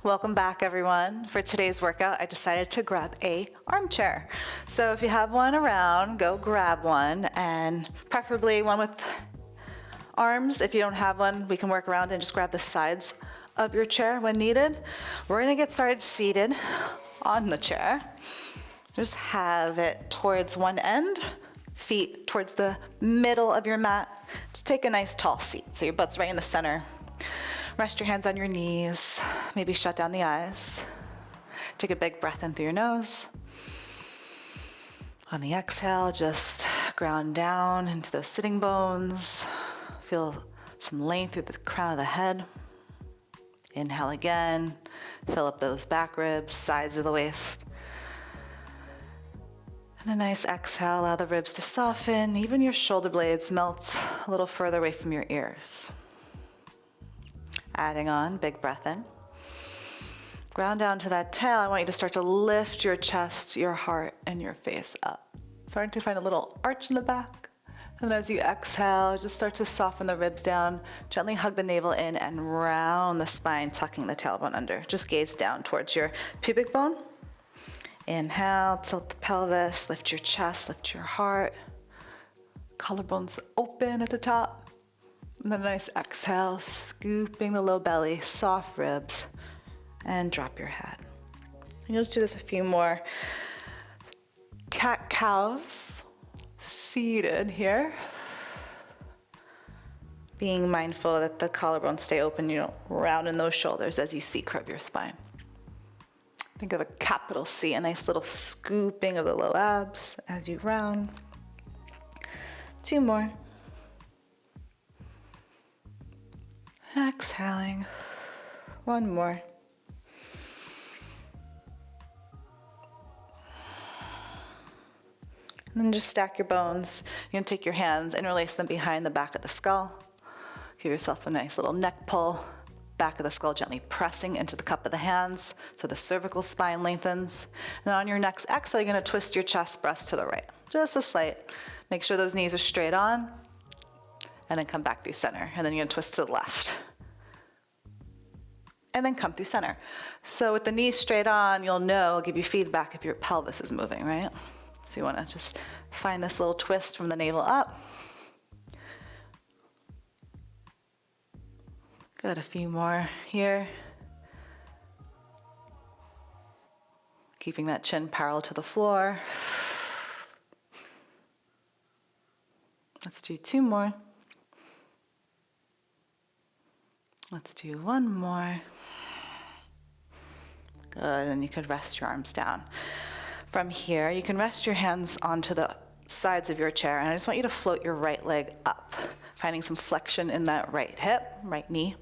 Welcome back, everyone. For today's workout, I decided to grab a armchair. So if you have one around, go grab one, and preferably one with arms. If you don't have one, we can work around and just grab the sides of your chair when needed. We're gonna get started seated on the chair. Just have it towards one end, feet towards the middle of your mat. Just take a nice tall seat so your butt's right in the center. Rest your hands on your knees, maybe shut down the eyes. Take a big breath in through your nose. On the exhale, just ground down into those sitting bones. Feel some length through the crown of the head. Inhale again, fill up those back ribs, sides of the waist. And a nice exhale, allow the ribs to soften. Even your shoulder blades melt a little further away from your ears. Adding on, big breath in. Ground down to that tail. I want you to start to lift your chest, your heart, and your face up. Starting to find a little arch in the back. And as you exhale, just start to soften the ribs down. Gently hug the navel in and round the spine, tucking the tailbone under. Just gaze down towards your pubic bone. Inhale, tilt the pelvis, lift your chest, lift your heart. Collarbones open at the top. And then a nice exhale, scooping the low belly, soft ribs, and drop your head. And you'll just do this a few more. Cat-cows, seated here. Being mindful that the collarbones stay open, you don't round in those shoulders as you C-curve your spine. Think of a capital C, a nice little scooping of the low abs as you round. 2 more. Exhaling. 1 more. And then just stack your bones. You're gonna take your hands, interlace them behind the back of the skull. Give yourself a nice little neck pull. Back of the skull gently pressing into the cup of the hands so the cervical spine lengthens. And then on your next exhale, you're gonna twist your chest, breast to the right. Just a slight. Make sure those knees are straight on. And then come back through center. And then you're gonna twist to the left. And then come through center. So with the knees straight on, you'll know, it'll give you feedback if your pelvis is moving, right? So you wanna just find this little twist from the navel up. Good, a few more here. Keeping that chin parallel to the floor. Let's do 2 more. Let's do 1 more. Good, and you could rest your arms down. From here, you can rest your hands onto the sides of your chair, and I just want you to float your right leg up, finding some flexion in that right hip, right knee,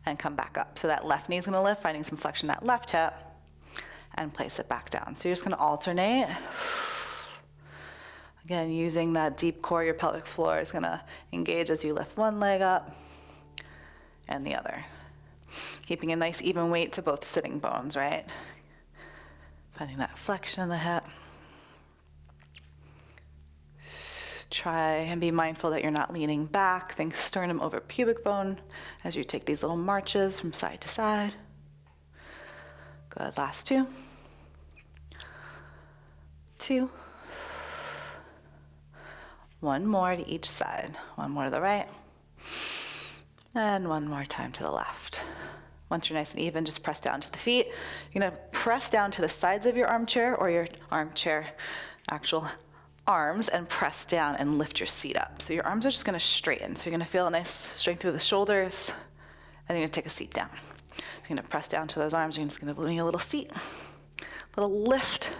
and come back up. So that left knee is gonna lift, finding some flexion in that left hip, and place it back down. So you're just gonna alternate. Again, using that deep core, your pelvic floor is gonna engage as you lift one leg up and the other. Keeping a nice even weight to both sitting bones, right? Finding that flexion in the hip. Try and be mindful that you're not leaning back. Think sternum over pubic bone as you take these little marches from side to side. Good, last 2. 2. 1 more to each side. 1 more to the right. And 1 more time to the left. Once you're nice and even, just press down to the feet. You're gonna press down to the sides of your armchair or your armchair actual arms and press down and lift your seat up. So your arms are just gonna straighten. So you're gonna feel a nice strength through the shoulders and you're gonna take a seat down. You're gonna press down to those arms. You're just gonna bring a little seat, little lift,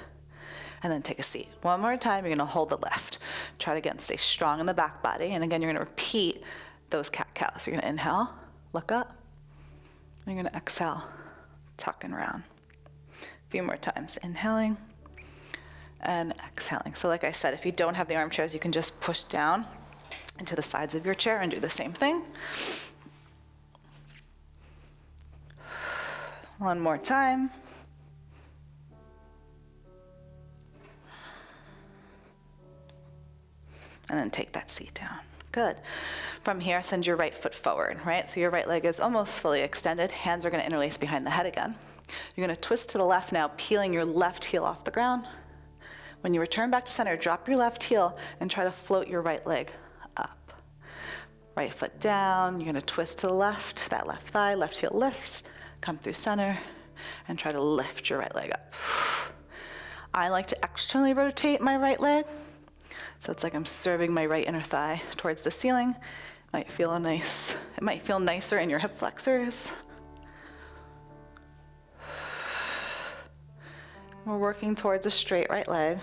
and then take a seat. 1 more time, you're gonna hold the lift. Try to again, stay strong in the back body. And again, you're gonna repeat those cat-cows. So you're gonna inhale, look up, and you're gonna exhale, tuck and round. A few more times, inhaling and exhaling. So like I said, if you don't have the armchairs, you can just push down into the sides of your chair and do the same thing. 1 more time. And then take that seat down. Good. From here, send your right foot forward, right? So your right leg is almost fully extended. Hands are gonna interlace behind the head again. You're gonna twist to the left now, peeling your left heel off the ground. When you return back to center, drop your left heel and try to float your right leg up. Right foot down, you're gonna twist to the left, that left thigh, left heel lifts, come through center, and try to lift your right leg up. I like to externally rotate my right leg. So it's like I'm serving my right inner thigh towards the ceiling. It might feel nicer in your hip flexors. We're working towards a straight right leg,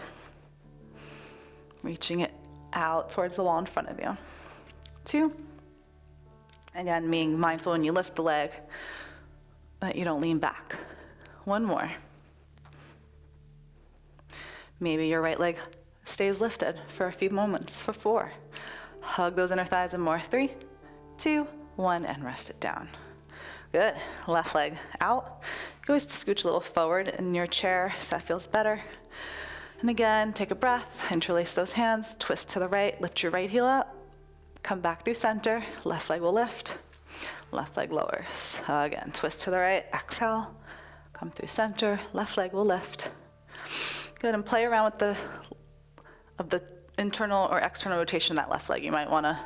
reaching it out towards the wall in front of you. 2. Again, being mindful when you lift the leg that you don't lean back. 1 more. Maybe your right leg stays lifted for a few moments. For 4. Hug those inner thighs and more. 3, 2, 1, and rest it down. Good. Left leg out. You can always scooch a little forward in your chair if that feels better. And again, take a breath, interlace those hands, twist to the right, lift your right heel up, come back through center, left leg will lift, left leg lowers. Again, twist to the right, exhale, come through center, left leg will lift. Good, and play around with the internal or external rotation of that left leg. You might want to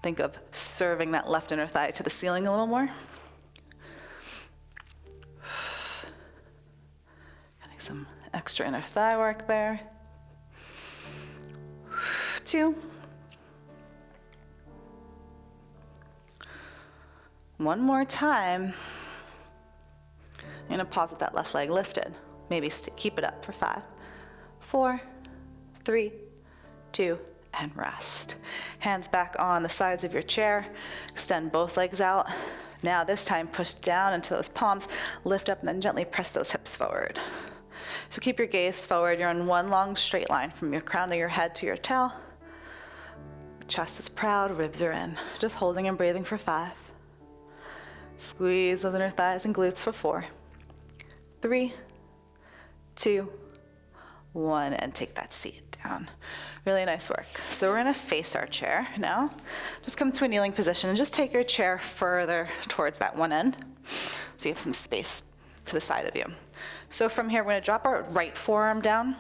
think of serving that left inner thigh to the ceiling a little more. Getting some extra inner thigh work there. 2. 1 more time. I'm going to pause with that left leg lifted. Maybe keep it up for 5, 4, 3, 2, and rest. Hands back on the sides of your chair. Extend both legs out. Now this time push down into those palms, lift up, and then gently press those hips forward. So keep your gaze forward. You're on one long straight line from your crown of your head to your tail. Chest is proud, ribs are in. Just holding and breathing for 5. Squeeze those inner thighs and glutes for 4, 3, 2, 1, and take that seat down. Really nice work. So we're gonna face our chair now. Just come to a kneeling position and just take your chair further towards that one end so you have some space to the side of you. So from here, we're gonna drop our right forearm down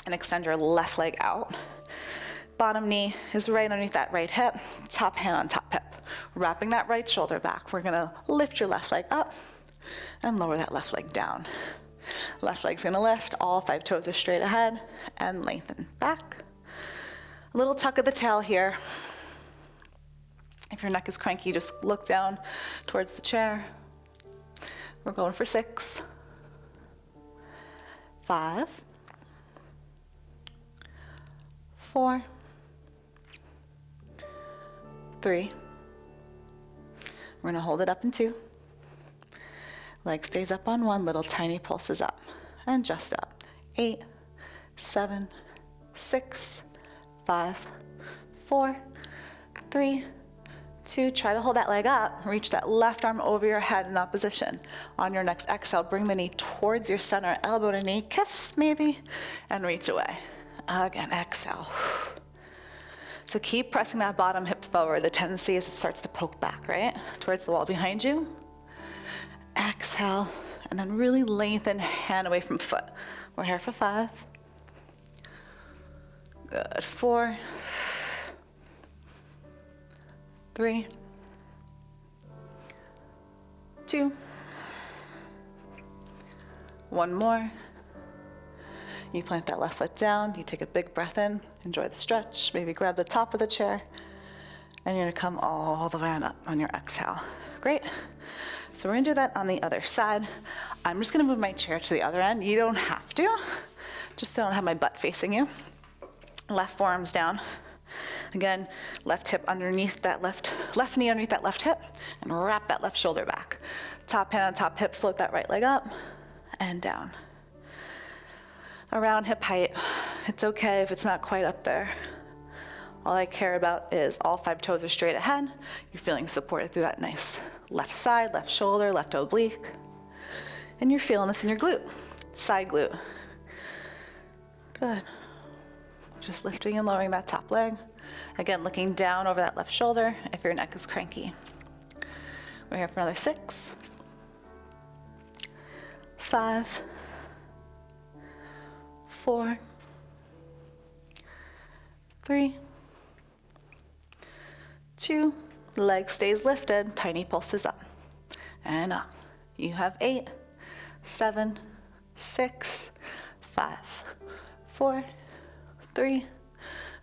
and extend your left leg out. Bottom knee is right underneath that right hip, top hand on top hip. Wrapping that right shoulder back. We're gonna lift your left leg up and lower that left leg down. Left leg's gonna lift, all 5 toes are straight ahead, and lengthen back. A little tuck of the tail here. If your neck is cranky, just look down towards the chair. We're going for 6, 5, 4, 3. We're gonna hold it up in 2. Leg stays up on 1, little tiny pulses up, and just up. 8, 7, 6, 5, 4, 3, 2. Try to hold that leg up. Reach that left arm over your head in opposition. On your next exhale, bring the knee towards your center, elbow to knee, kiss maybe, and reach away. Again, exhale. So keep pressing that bottom hip forward. The tendency is it starts to poke back, right? Towards the wall behind you. Exhale, and then really lengthen hand away from foot. We're here for 5. Good. 4, 3, 2, 1 more. You plant that left foot down, you take a big breath in, enjoy the stretch, maybe grab the top of the chair, and you're gonna come all the way on up on your exhale. Great. So we're gonna do that on the other side. I'm just gonna move my chair to the other end. You don't have to, just so I don't have my butt facing you. Left forearm's down. Again, left hip underneath that left knee underneath that left hip, and wrap that left shoulder back. Top hand on top hip, float that right leg up and down. Around hip height. It's okay if it's not quite up there. All I care about is all 5 toes are straight ahead. You're feeling supported through that nice left side, left shoulder, left oblique. And you're feeling this in your glute, side glute. Good. Just lifting and lowering that top leg. Again, looking down over that left shoulder if your neck is cranky. We're here for another 6, 5, 4, 3, 2, leg stays lifted, tiny pulses up and up. You have 8, 7, 6, 5, 4, 3,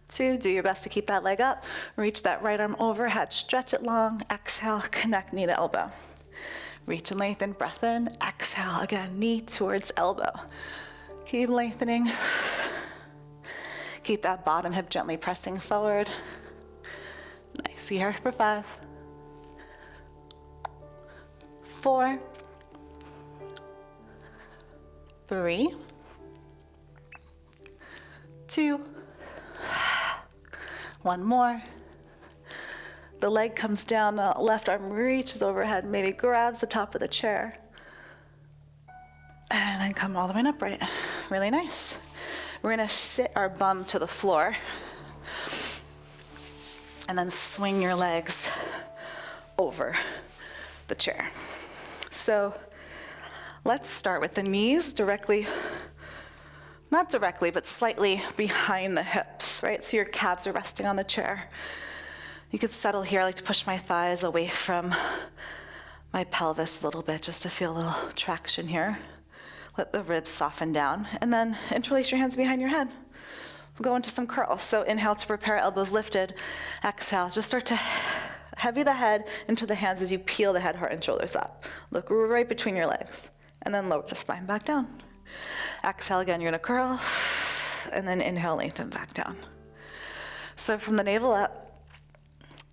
2. Do your best to keep that leg up. Reach that right arm overhead, stretch it long. Exhale, connect knee to elbow. Reach and lengthen, breath in. Exhale, again, knee towards elbow. Keep lengthening. Keep that bottom hip gently pressing forward. Nice. Here for 5, 4, 3, 2, 1 more. The leg comes down, the left arm reaches overhead, maybe grabs the top of the chair. And then come all the way upright. Really nice. We're gonna sit our bum to the floor and then swing your legs over the chair. So let's start with the knees directly, not directly, but slightly behind the hips, right? So your calves are resting on the chair. You could settle here. I like to push my thighs away from my pelvis a little bit just to feel a little traction here. Let the ribs soften down, and then interlace your hands behind your head. We'll go into some curls. So inhale to prepare, elbows lifted. Exhale, just start to heavy the head into the hands as you peel the head, heart, and shoulders up. Look right between your legs, and then lower the spine back down. Exhale again, you're gonna curl, and then inhale, lengthen back down. So from the navel up,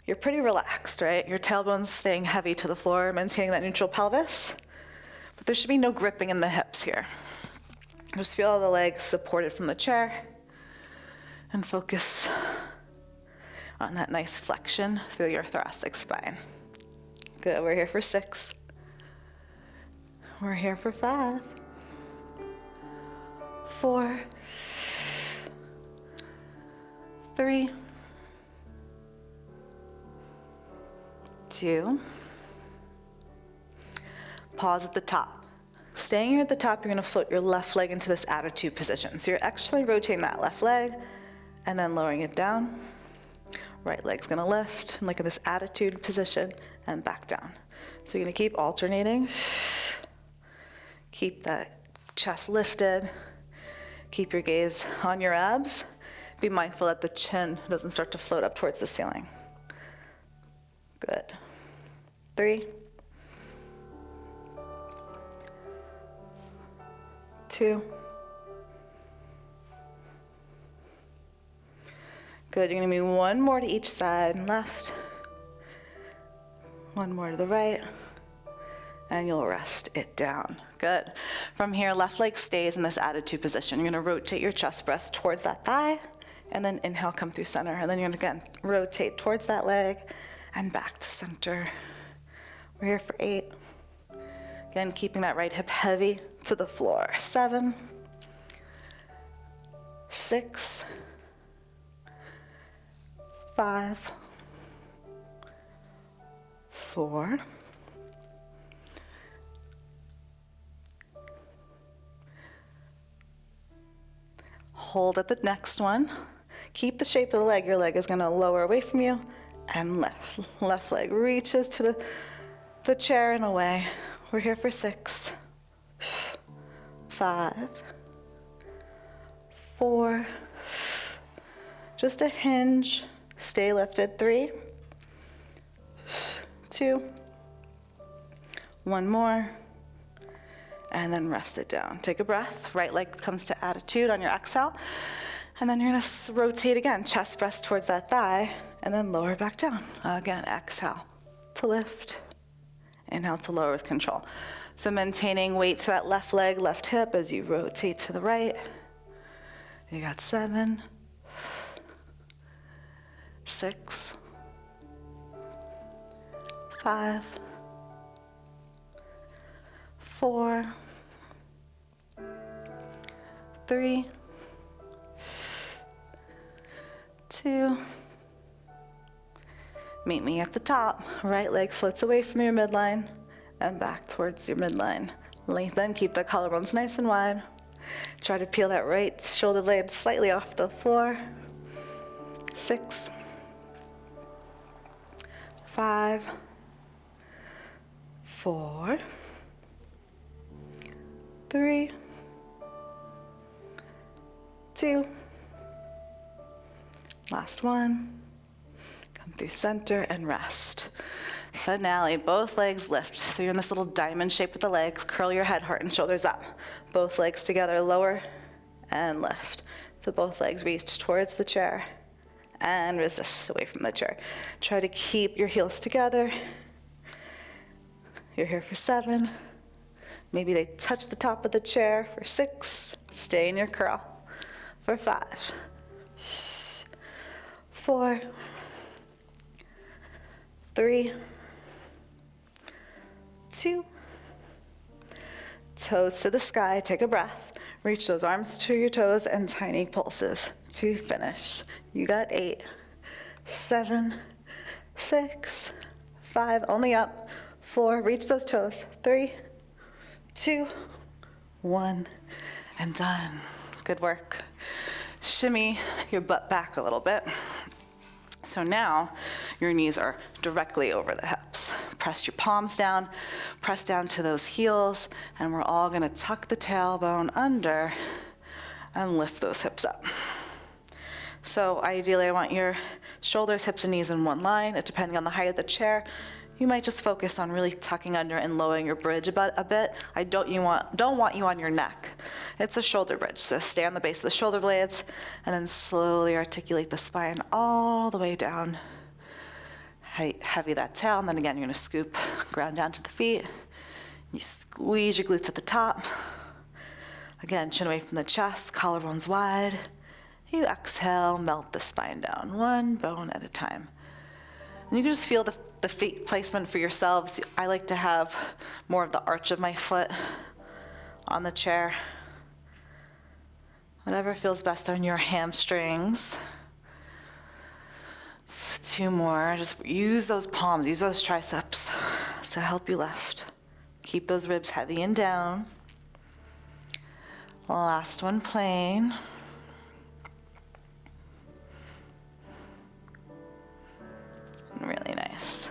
you're pretty relaxed, right? Your tailbone's staying heavy to the floor, maintaining that neutral pelvis. But there should be no gripping in the hips here. Just feel the legs supported from the chair and focus on that nice flexion through your thoracic spine. Good, we're here for 6. We're here for 5, 4, 3, 2. Pause at the top. Staying here at the top, you're gonna float your left leg into this attitude position. So you're actually rotating that left leg and then lowering it down. Right leg's gonna lift and look at this attitude position and back down. So you're gonna keep alternating. Keep that chest lifted. Keep your gaze on your abs. Be mindful that the chin doesn't start to float up towards the ceiling. Good. 3, 2. Good, you're gonna move 1 more to each side, left, 1 more to the right, and you'll rest it down. Good. From here, left leg stays in this attitude position. You're gonna rotate your chest breast towards that thigh, and then inhale, come through center, and then you're gonna again rotate towards that leg and back to center. We're here for 8. Again, keeping that right hip heavy to the floor. 7, 6, 5, 4, 'Hold at the next one. Keep the shape of the leg. Your leg is gonna lower away from you and lift. Left leg reaches to the chair and away. We're here for 6, 5, 4, just a hinge, stay lifted, 3, 2, 1 more, and then rest it down. Take a breath, right leg comes to attitude on your exhale, and then you're gonna rotate again, chest press towards that thigh, and then lower back down. Again, exhale to lift. Inhale to lower with control. So maintaining weight to that left leg, left hip as you rotate to the right. You got 7, 6, 5, 4, 3, 2, Meet me at the top. Right leg floats away from your midline and back towards your midline. Lengthen, keep the collarbones nice and wide. Try to peel that right shoulder blade slightly off the floor. 6, 5, 4, 3, 2, last one. Come through center and rest. Finale, both legs lift. So you're in this little diamond shape with the legs. Curl your head, heart and shoulders up. Both legs together, lower and lift. So both legs reach towards the chair and resist away from the chair. Try to keep your heels together. You're here for 7. Maybe they touch the top of the chair for 6. Stay in your curl for 5, 4, 3, 2, toes to the sky, take a breath. Reach those arms to your toes and tiny pulses to finish. You got 8, 7, 6, 5, only up, 4, reach those toes, 3, 2, 1, and done. Good work. Shimmy your butt back a little bit. So now your knees are directly over the hips. Press your palms down, press down to those heels, and we're all gonna tuck the tailbone under and lift those hips up. So ideally I want your shoulders, hips, and knees in one line. Depending on the height of the chair, you might just focus on really tucking under and lowering your bridge a bit. I don't want you on your neck. It's a shoulder bridge, so stay on the base of the shoulder blades and then slowly articulate the spine all the way down. Heavy that tail, and then again, you're gonna scoop, ground down to the feet. You squeeze your glutes at the top. Again, chin away from the chest, collarbones wide. You exhale, melt the spine down, one bone at a time. And you can just feel the feet placement for yourselves. I like to have more of the arch of my foot on the chair. Whatever feels best on your hamstrings. 2 more, just use those palms, use those triceps to help you lift. Keep those ribs heavy and down. Last one, plain. Really nice.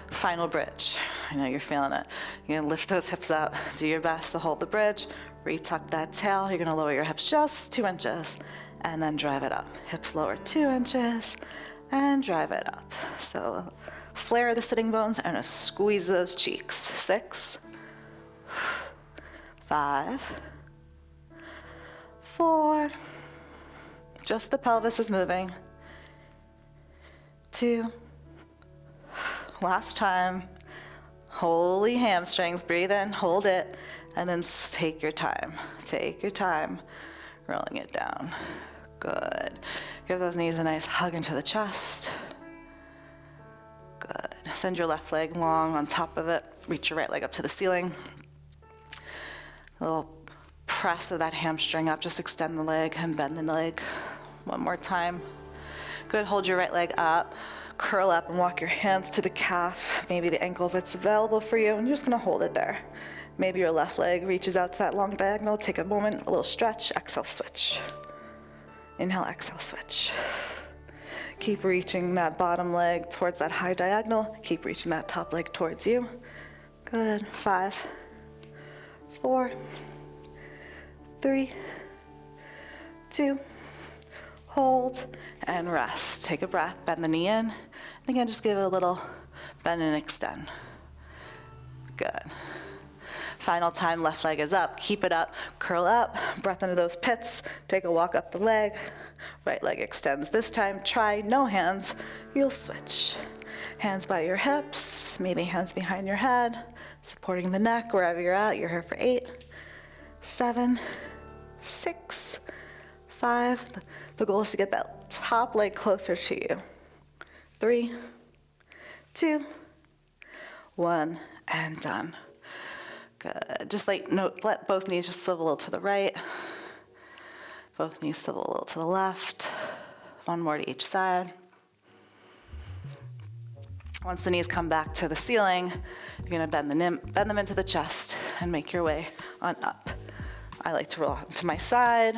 Final bridge. I know you're feeling it. You're gonna lift those hips up. Do your best to hold the bridge. Retuck that tail. You're gonna lower your hips just 2 inches and then drive it up. Hips lower 2 inches and drive it up. So flare the sitting bones and squeeze those cheeks. 6, 5, 4. Just the pelvis is moving. 2. Last time. Holy hamstrings, breathe in, hold it, and then take your time. Take your time, rolling it down. Good. Give those knees a nice hug into the chest. Good. Send your left leg long on top of it. Reach your right leg up to the ceiling. A little press of that hamstring up. Just extend the leg and bend the leg. One more time. Good. Hold your right leg up. Curl up and walk your hands to the calf, maybe the ankle if it's available for you, and you're just gonna hold it there. Maybe your left leg reaches out to that long diagonal. Take a moment, a little stretch, exhale, switch. Inhale, exhale, switch. Keep reaching that bottom leg towards that high diagonal. Keep reaching that top leg towards you. Good. 5, 4, 3, 2, hold, and rest. Take a breath, bend the knee in. And again, just give it a little bend and extend. Good. Final time, left leg is up. Keep it up, curl up, breath into those pits. Take a walk up the leg. Right leg extends. This time, try no hands. You'll switch. Hands by your hips, maybe hands behind your head, supporting the neck wherever you're at. You're here for 8, 7, 6, 5. The goal is to get that top leg closer to you. 3, 2, 1, and done. Good. Just let both knees just swivel a little to the right. Both knees swivel a little to the left. One more to each side. Once the knees come back to the ceiling, you're gonna bend them into the chest and make your way on up. I like to roll to my side.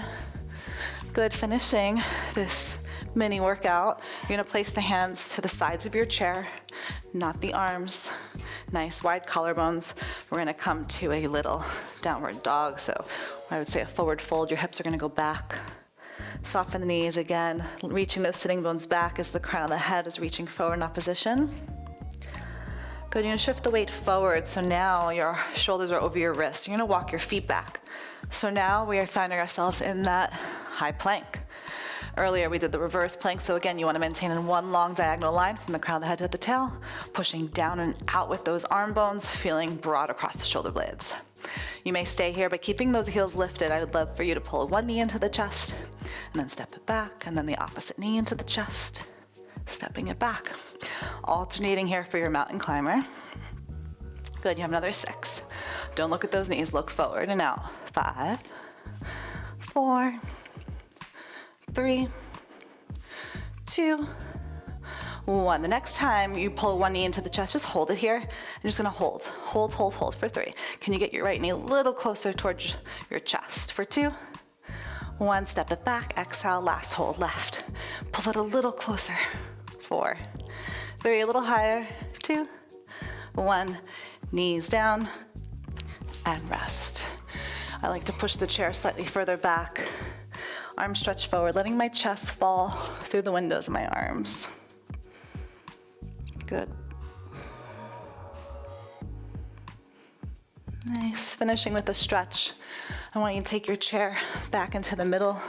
Good, finishing this mini workout. You're gonna place the hands to the sides of your chair, not the arms. Nice wide collarbones. We're gonna come to a little downward dog. So I would say a forward fold. Your hips are gonna go back. Soften the knees again, reaching those sitting bones back as the crown of the head is reaching forward in opposition. Good, you're gonna shift the weight forward. So now your shoulders are over your wrists. You're gonna walk your feet back. So now we are finding ourselves in that high plank. Earlier we did the reverse plank, so again you want to maintain in one long diagonal line from the crown of the head to the tail, pushing down and out with those arm bones, feeling broad across the shoulder blades. You may stay here, but keeping those heels lifted, I would love for you to pull one knee into the chest, and then step it back, and then the opposite knee into the chest, stepping it back. Alternating here for your mountain climber. Good, you have another 6. Don't look at those knees, look forward and out. 5, 4, 3, 2, 1. The next time you pull one knee into the chest, just hold it here. I'm just gonna hold for 3. Can you get your right knee a little closer towards your chest? For 2, 1, step it back, exhale, last hold, left. Pull it a little closer. 4, 3, a little higher. 2, 1, knees down, and rest. I like to push the chair slightly further back. Arms stretch forward, letting my chest fall through the windows of my arms. Good. Nice, finishing with a stretch. I want you to take your chair back into the middle.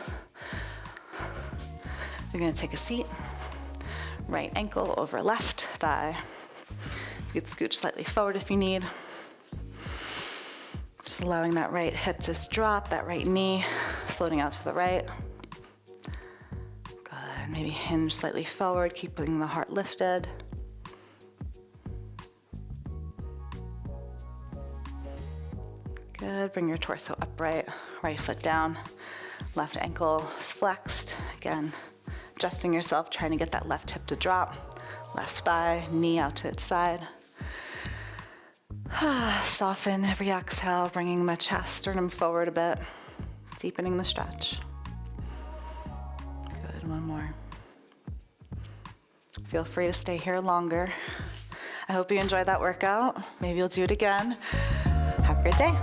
You're gonna take a seat. Right ankle over left thigh. You could scooch slightly forward if you need. Just allowing that right hip to drop, that right knee floating out to the right. Good, maybe hinge slightly forward, keeping the heart lifted. Good, bring your torso upright, right foot down, left ankle is flexed. Again, adjusting yourself, trying to get that left hip to drop. Left thigh, knee out to its side. Soften every exhale, bringing the chest, sternum forward a bit, deepening the stretch. Good, one more. Feel free to stay here longer. I hope you enjoyed that workout. Maybe you'll do it again. Have a great day.